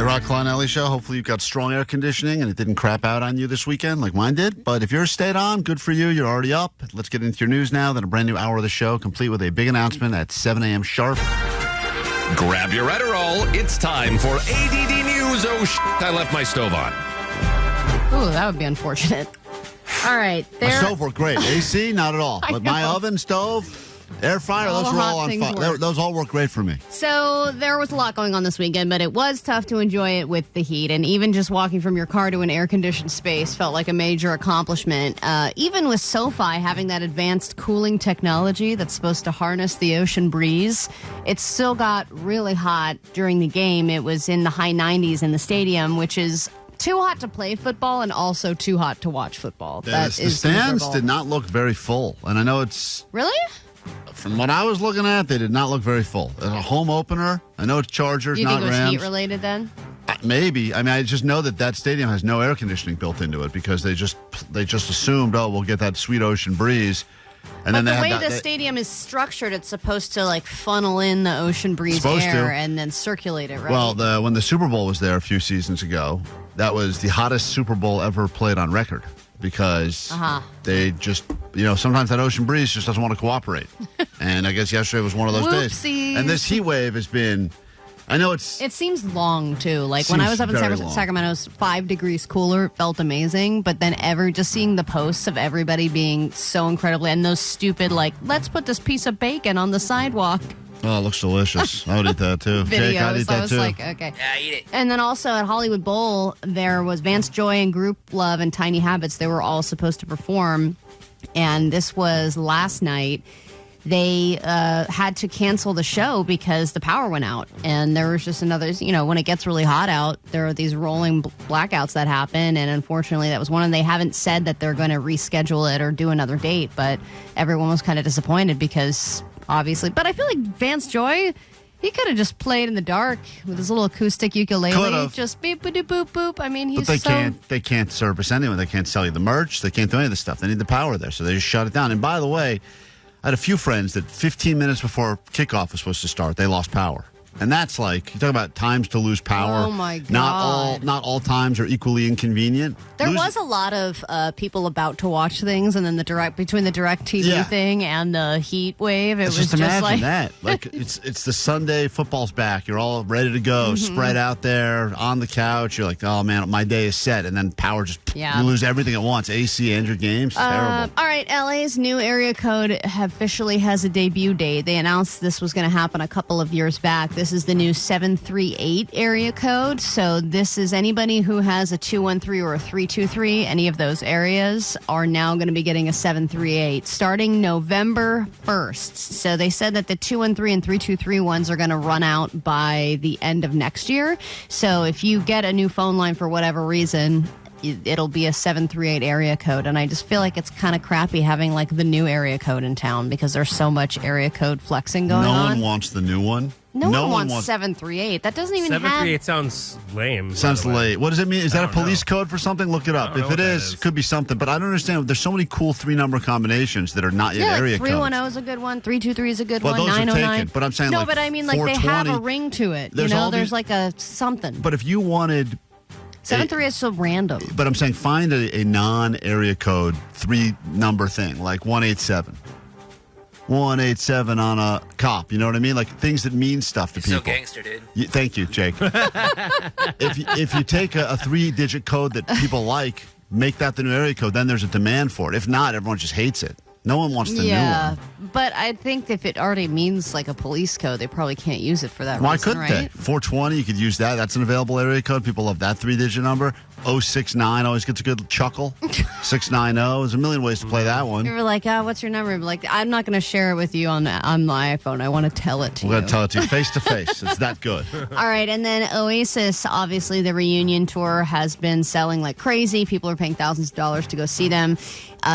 Rock, Klein, Ellie Show. Hopefully you've got strong air conditioning and it didn't crap out on you this weekend like mine did. But if yours stayed on, good for you. You're already up. Let's get into your news now. Then a brand new hour of the show, complete with a big announcement at 7 a.m. sharp. Grab your Adderall. It's time for ADD News. Oh, I left my stove on. Ooh, that would be unfortunate. All right. My stove worked great. AC, not at all. But my oven, stove, air fryer, those were all on fire. Those all work great for me. So there was a lot going on this weekend, but it was tough to enjoy it with the heat. And even just walking from your car to an air-conditioned space felt like a major accomplishment. Even with SoFi having that advanced cooling technology that's supposed to harness the ocean breeze, it still got really hot during the game. It was in the high 90s in the stadium, which is too hot to play football and also too hot to watch football. The stands miserable. Did not look very full. And I know it's... Really? From what I was looking at, they did not look very full. As a home opener, I know it's Chargers, not Rams. Do you think it was heat-related then? Maybe. I mean, I just know that stadium has no air conditioning built into it because they just assumed, we'll get that sweet ocean breeze. And but then the way the stadium is structured, it's supposed to like funnel in the ocean breeze air and then circulate it, right? Well, when the Super Bowl was there a few seasons ago, that was the hottest Super Bowl ever played on record because they just, sometimes that ocean breeze just doesn't want to cooperate. And I guess yesterday was one of those days. And this heat wave has been... It seems long, too. Like, when I was up in Sacramento, it was 5 degrees cooler. It felt amazing. But then just seeing the posts of everybody being so incredibly... And those stupid, let's put this piece of bacon on the sidewalk. Oh, it looks delicious. I would eat that, too. Videos. Jake, I'd eat that, I was too. like, okay. Yeah, eat it. And then also at Hollywood Bowl, there was Vance Joy and Group Love and Tiny Habits. They were all supposed to perform. And this was last night. They had to cancel the show because the power went out. And there was just another, when it gets really hot out, there are these rolling blackouts that happen. And unfortunately, that was one of them. They haven't said that they're going to reschedule it or do another date. But everyone was kind of disappointed because, obviously. But I feel like Vance Joy, he could have just played in the dark with his little acoustic ukulele. Could've. Just beep, boop, boop, boop. I mean, But they can't service anyone. They can't sell you the merch. They can't do any of the stuff. They need the power there. So they just shut it down. And by the way, I had a few friends that 15 minutes before kickoff was supposed to start, they lost power. And that's like, you talk about times to lose power. Oh, my God. Not all times are equally inconvenient. There was a lot of people about to watch things, and then between the direct TV thing and the heat wave, it was just imagine like that. Like it's the Sunday, football's back. You're all ready to go, spread out there on the couch. You're like, oh man, my day is set, and then power you lose everything at once. AC and your games, terrible. All right, LA's new area code officially has a debut date. They announced this was going to happen a couple of years back. This is the new 738 area code. So this is anybody who has a 213 or a 323. Any of those areas are now going to be getting a 738 starting November 1st. So they said that the 213 and 323 ones are going to run out by the end of next year. So if you get a new phone line for whatever reason, it'll be a 738 area code. And I just feel like it's kind of crappy having like the new area code in town because there's so much area code flexing going on. No one wants the new one. No one wants 738. That doesn't even 738 sounds lame. Sounds late. What does it mean? Is that a police code for something? Look it up. If it is, it could be something. But I don't understand. There's so many cool 3-number combinations that are not yet area codes. 310 is a good one. 323 is a good one. Those 909. are taken. But I'm saying no, but I mean like they have a ring to it. There's like a something. But if you wanted 738 is so random. But I'm saying find a non-area code 3-number thing like 187. 187 on a cop, you know what I mean? Like things that mean stuff to people. So gangster, dude. Thank you, Jake. if you take a 3-digit code that people like, make that the new area code, then there's a demand for it. If not, everyone just hates it. No one wants the new one. But I think if it already means like a police code, they probably can't use it for that Why reason, couldn't right? they? 420, you could use that. That's an available area code. People love that 3-digit number. 069 always gets a good chuckle. 690. There's a million ways to play that one. You're like, what's your number? Like, I'm not going to share it with you on my iPhone. I want to tell it to you. We're going to tell it to you face to face. It's that good. All right. And then Oasis, obviously, the reunion tour has been selling like crazy. People are paying thousands of dollars to go see them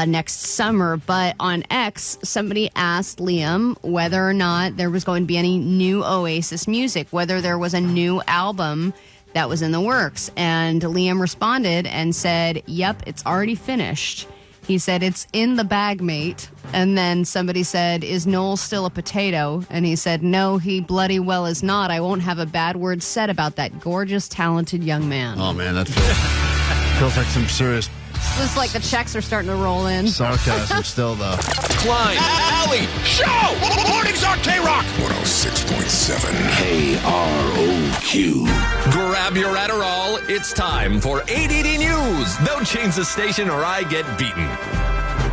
next summer. But on X, somebody asked Liam whether or not there was going to be any new Oasis music, whether there was a new album that was in the works. And Liam responded and said, yep, it's already finished. He said, "It's in the bag, mate." And then somebody said, "Is Noel still a potato?" And he said, "No, he bloody well is not. I won't have a bad word said about that gorgeous, talented young man." Oh, man, that feels like some serious It's like the checks are starting to roll in. sarcasm still, though. Klein, Alley, Show! Mornings on KROQ! 106.7 KROQ. Grab your Adderall. It's time for ADD News. Don't change the station or I get beaten.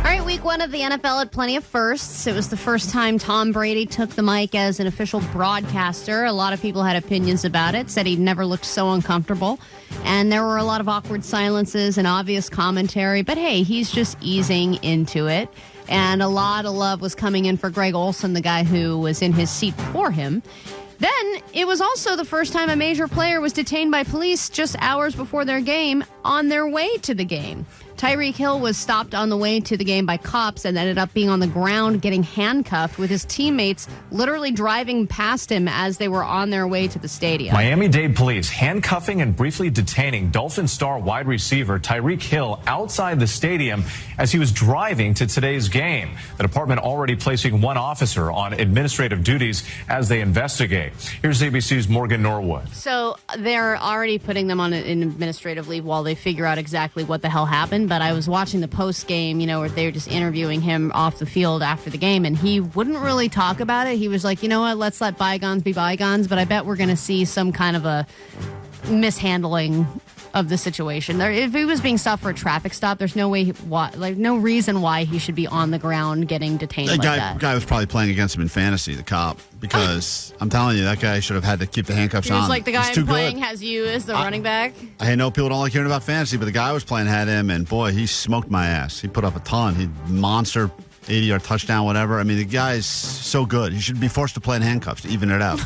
All right, week one of the NFL had plenty of firsts. It was the first time Tom Brady took the mic as an official broadcaster. A lot of people had opinions about it, said he'd never looked so uncomfortable. And there were a lot of awkward silences and obvious commentary. But hey, he's just easing into it. And a lot of love was coming in for Greg Olsen, the guy who was in his seat before him. Then it was also the first time a major player was detained by police just hours before their game on their way to the game. Tyreek Hill was stopped on the way to the game by cops and ended up being on the ground getting handcuffed with his teammates literally driving past him as they were on their way to the stadium. Miami-Dade police handcuffing and briefly detaining Dolphin star wide receiver Tyreek Hill outside the stadium as he was driving to today's game. The department already placing one officer on administrative duties as they investigate. Here's ABC's Morgan Norwood. So they're already putting them on an administrative leave while they figure out exactly what the hell happened. But I was watching the post game, where they were just interviewing him off the field after the game, and he wouldn't really talk about it. He was like, you know what, let's let bygones be bygones. But I bet we're going to see some kind of a mishandling of the situation. If he was being stopped for a traffic stop, there's no reason why he should be on the ground getting detained like that. The guy was probably playing against him in fantasy, the cop, because I'm telling you, that guy should have had to keep the handcuffs on. He's like, the guy too playing good. has you as the running back. I know people don't like hearing about fantasy, but the guy I was playing had him, and boy, he smoked my ass. He put up a ton. He monster 80-yard touchdown, whatever. I mean, the guy's so good. He should be forced to play in handcuffs to even it out.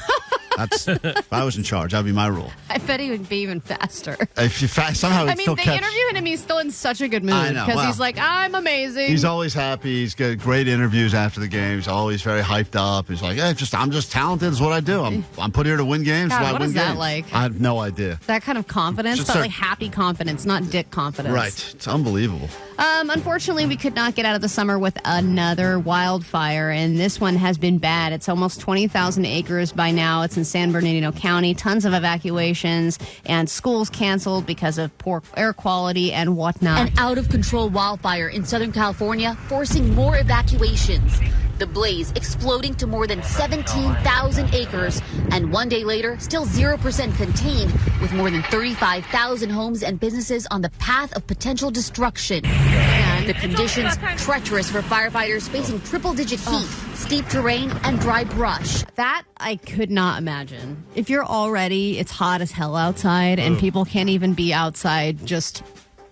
If I was in charge, that'd be my rule. I bet he would be even faster. If you somehow I mean, they interviewed him. He's still in such a good mood because he's like, "I'm amazing." He's always happy. He's got great interviews after the game. He's always very hyped up. He's like, "Hey, I'm just talented. Is what I do. I'm put here to win games. God, so I what win is games." that like? I have no idea. That kind of confidence, but like happy confidence, not dick confidence. Right. It's unbelievable. Unfortunately, we could not get out of the summer with another wildfire, and this one has been bad. It's almost 20,000 acres by now. It's in San Bernardino County. Tons of evacuations and schools canceled because of poor air quality and whatnot. An out-of-control wildfire in Southern California forcing more evacuations. The blaze exploding to more than 17,000 acres, and one day later, still 0% contained, with more than 35,000 homes and businesses on the path of potential destruction. And the conditions treacherous for firefighters facing triple-digit heat, steep terrain, and dry brush. That I could not imagine. If you're already, it's hot as hell outside, and people can't even be outside just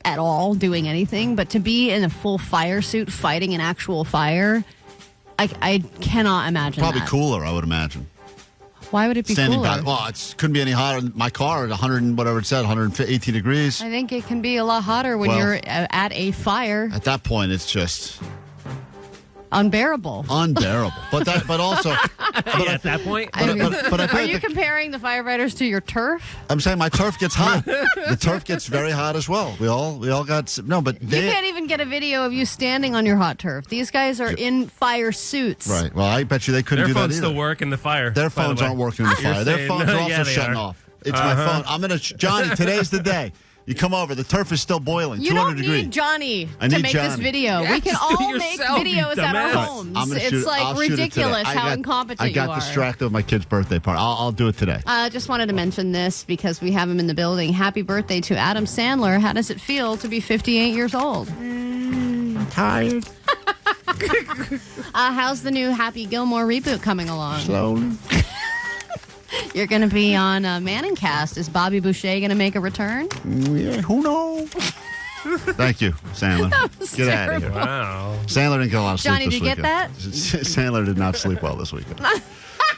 at all doing anything, but to be in a full fire suit fighting an actual fire, I cannot imagine Probably that. cooler, I would imagine. Why would it be Standing cooler? by, well, it couldn't be any hotter. My car at 100 and whatever it said, 118 degrees. I think it can be a lot hotter when you're at a fire. At that point, it's just Unbearable. But also, at that point, but I feel Are like you comparing the firefighters to your turf? I'm saying my turf gets hot. The turf gets very hot as well. We all got but You can't even get a video of you standing on your hot turf. These guys are in fire suits. Right. Well, I bet you they couldn't their do that phones either. still work in the fire. Their phones aren't working in the fire. Their phones are also Yeah, they shutting are. off. It's my phone. I'm gonna Johnny. Today's the day. You come over. The turf is still boiling. You 200 don't degrees. need Johnny I to need make Johnny. this video. Yeah, We can just do all it make yourself, you videos at our dumbass. homes. I'm gonna It's shoot it. like I'll shoot it ridiculous today. how incompetent I you got are. distracted with my kid's birthday party. I'll do it today. I just wanted to mention this because we have him in the building. Happy birthday to Adam Sandler. How does it feel to be 58 years old? Tired. How's the new Happy Gilmore reboot coming along? Slowly. You're going to be on Manning Cast. Is Bobby Boucher going to make a return? Yeah, who knows? Thank you, Sandler. Get out of here. Wow. Sandler didn't get a lot of sleep Johnny, this did you get weekend. that? Sandler did not sleep well this weekend. A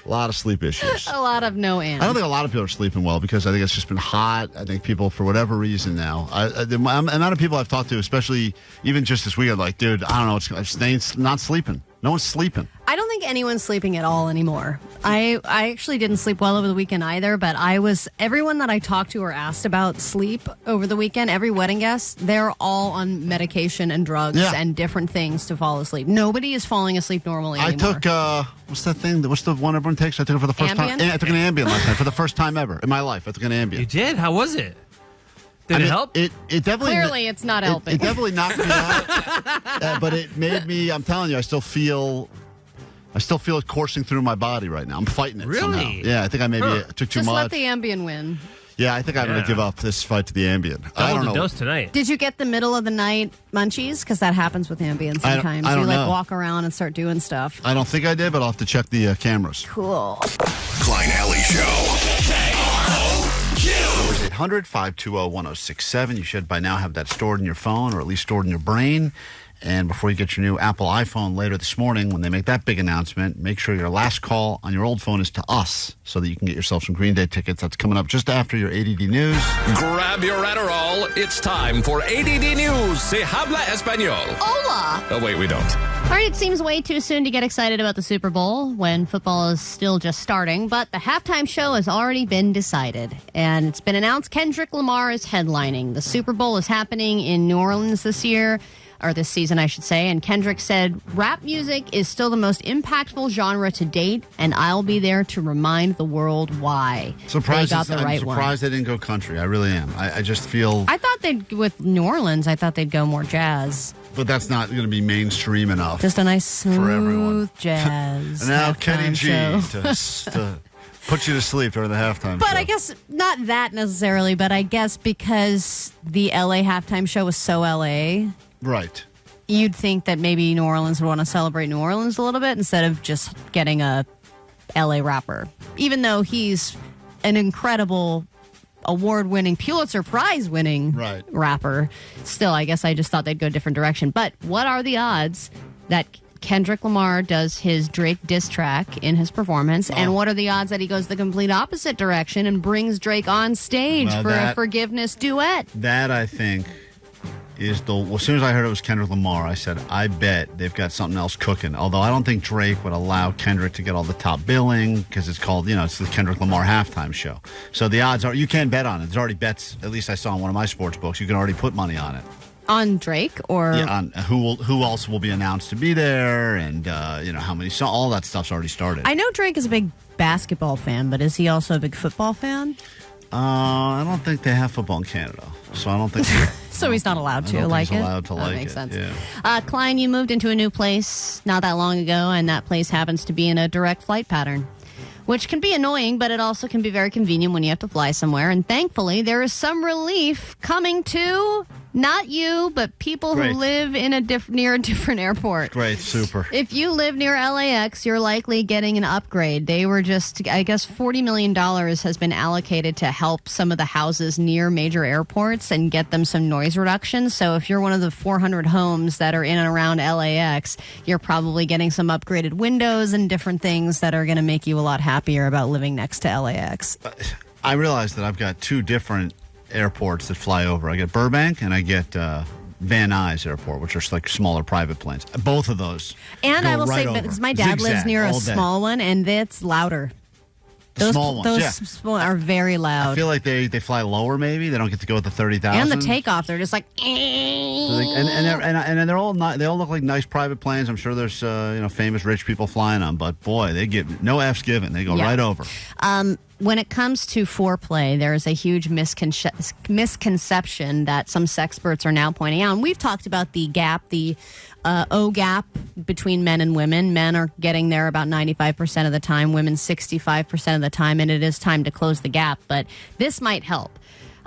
lot of sleep issues. A lot of no I don't and. think a lot of people are sleeping well because I think it's just been hot. I think people, for whatever reason now, the amount of people I've talked to, especially even just this weekend, like, dude, I don't know, I'm not sleeping. No one's sleeping. I don't think think anyone's sleeping at all anymore. I actually didn't sleep well over the weekend either, but everyone that I talked to or asked about sleep over the weekend, every wedding guest, they're all on medication and drugs and different things to fall asleep. Nobody is falling asleep normally anymore. I took, what's that thing? What's the one everyone takes? I took it for the first time. I took an Ambien last night for the first time ever in my life. I took an Ambien. You did? How was it? Did it help? It definitely... Clearly, it's not helping. It definitely knocked me out. But it made me... I'm telling you, I still feel it coursing through my body right now. I'm fighting it somehow. Yeah, I think I maybe took too much. Just let the much. Ambien win. Yeah, I think I'm going to give up this fight to the Ambien. I don't know. Dose tonight. Did you get the middle of the night munchies? Because that happens with Ambien sometimes. I don't know. Walk around and start doing stuff. I don't think I did, but I'll have to check the cameras. Cool. Klein Alley Show. Numbers 800-520-1067. You should by now have that stored in your phone or at least stored in your brain. And before you get your new Apple iPhone later this morning, when they make that big announcement, make sure your last call on your old phone is to us so that you can get yourself some Green Day tickets. That's coming up just after your ADD News. Grab your Adderall. It's time for ADD News. Se habla español. Hola. Oh, wait, we don't. All right, it seems way too soon to get excited about the Super Bowl when football is still just starting, but the halftime show has already been decided, and it's been announced Kendrick Lamar is headlining. The Super Bowl is happening in New Orleans this year, or this season, I should say, and Kendrick said, rap music is still the most impactful genre to date, and I'll be there to remind the world why. I'm surprised they didn't go country. I really am. I just feel... I thought with New Orleans, I thought they'd go more jazz. But that's not going to be mainstream enough. Just a nice smooth for everyone. Jazz. And now Kenny G to put you to sleep during the halftime show. But I guess not that necessarily, but I guess because the LA halftime show was so LA. Right. You'd think that maybe New Orleans would want to celebrate New Orleans a little bit instead of just getting a LA rapper. Even though he's an incredible award-winning, Pulitzer Prize-winning rapper. Still, I guess I just thought they'd go a different direction. But what are the odds that Kendrick Lamar does his Drake diss track in his performance? And what are the odds that he goes the complete opposite direction and brings Drake on stage for a forgiveness duet? That, I think, is as soon as I heard it was Kendrick Lamar, I said, I bet they've got something else cooking. Although I don't think Drake would allow Kendrick to get all the top billing because it's called, it's the Kendrick Lamar halftime show. So the odds are, you can bet on it. There's already bets, at least I saw in one of my sports books, you can already put money on it. On Drake or? Yeah, on who else will be announced to be there and, how many, all that stuff's already started. I know Drake is a big basketball fan, but is he also a big football fan? I don't think they have football in Canada, so I don't think. So he's not allowed to like it. Allowed to like it. That makes sense. Yeah. Klein, you moved into a new place not that long ago, and that place happens to be in a direct flight pattern, which can be annoying, but it also can be very convenient when you have to fly somewhere. And thankfully, there is some relief coming to not you, but people who live in near a different airport. Great, super. If you live near LAX, you're likely getting an upgrade. They were I guess $40 million has been allocated to help some of the houses near major airports and get them some noise reduction. So if you're one of the 400 homes that are in and around LAX, you're probably getting some upgraded windows and different things that are going to make you a lot happier about living next to LAX. I realize that I've got two different airports that fly over. I get Burbank and I get Van Nuys Airport, which are like smaller private planes. Both of those. And I will say, over. because my dad lives near a small one, and it's louder. Those small ones, small are very loud. I feel like they fly lower. Maybe they don't get to go with the 30,000. And the takeoff, they're just like. And they're all they all look like nice private planes. I'm sure there's famous rich people flying them, but boy, they get no F's given. They go right over. When it comes to foreplay, there is a huge misconception that some sexperts are now pointing out. And we've talked about the gap, the O gap between men and women. Men are getting there about 95% of the time, women 65% of the time, and it is time to close the gap. But this might help.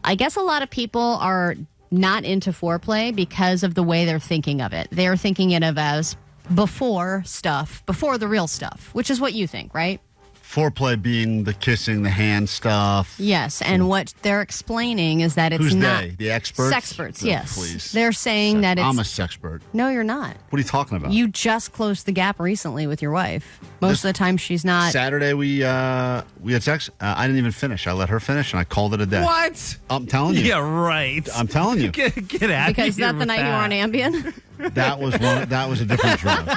I guess a lot of people are not into foreplay because of the way they're thinking of it. They're thinking it of as before the real stuff, which is what you think, right? Foreplay being the kissing, the hand stuff. Yes, and what they're explaining is that it's Who's not... they? The experts? Sexperts, Oh, yes. please. They're saying that it's... I'm a sexpert. No, you're not. What are you talking about? You just closed the gap recently with your wife. Most of the time, she's not. Saturday, we had sex. I didn't even finish. I let her finish, and I called it a day. What? I'm telling you. Yeah, right. I'm telling you. Get out of here. Because that the with night you were on Ambien? That was a different drug.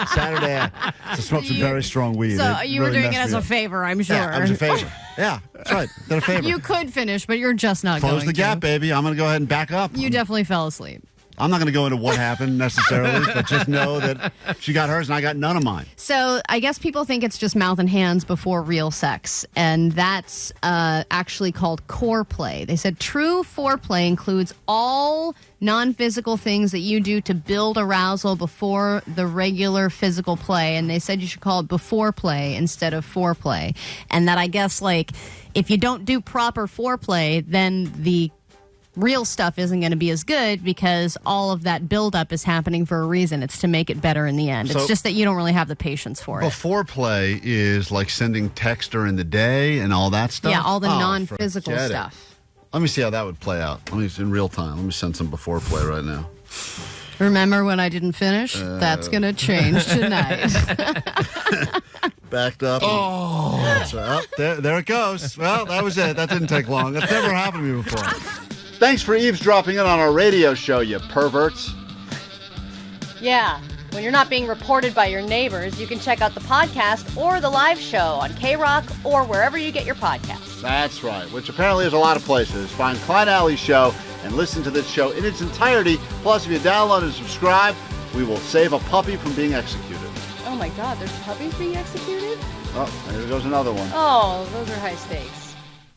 Saturday, I smoked some very strong weed. So you were doing it as a favor, I'm sure. Yeah, it was a favor. Yeah, that's right. Did a favor. You could finish, but you're just not going to. Close the gap, baby. I'm going to go ahead and back up. You definitely fell asleep. I'm not going to go into what happened necessarily, but just know that she got hers and I got none of mine. So I guess people think it's just mouth and hands before real sex, and that's actually called foreplay. They said true foreplay includes all non-physical things that you do to build arousal before the regular physical play, and they said you should call it before play instead of foreplay. And that I guess, like, if you don't do proper foreplay, then the real stuff isn't going to be as good because all of that buildup is happening for a reason. It's to make it better in the end. So, it's just that you don't really have the patience for it. Before play is like sending text during the day and all that stuff? Yeah, all the non-physical stuff. Let me see how that would play out. In real time. Let me send some before play right now. Remember when I didn't finish? That's going to change tonight. Backed up. Oh. That's right. There it goes. Well, that was it. That didn't take long. That's never happened to me before. Thanks for eavesdropping in on our radio show, you perverts. Yeah, when you're not being reported by your neighbors, you can check out the podcast or the live show on KROQ or wherever you get your podcasts. That's right, which apparently is a lot of places. Find Klein Alley's show and listen to this show in its entirety. Plus, if you download and subscribe, we will save a puppy from being executed. Oh my God, there's puppies being executed? Oh, there goes another one. Oh, those are high stakes.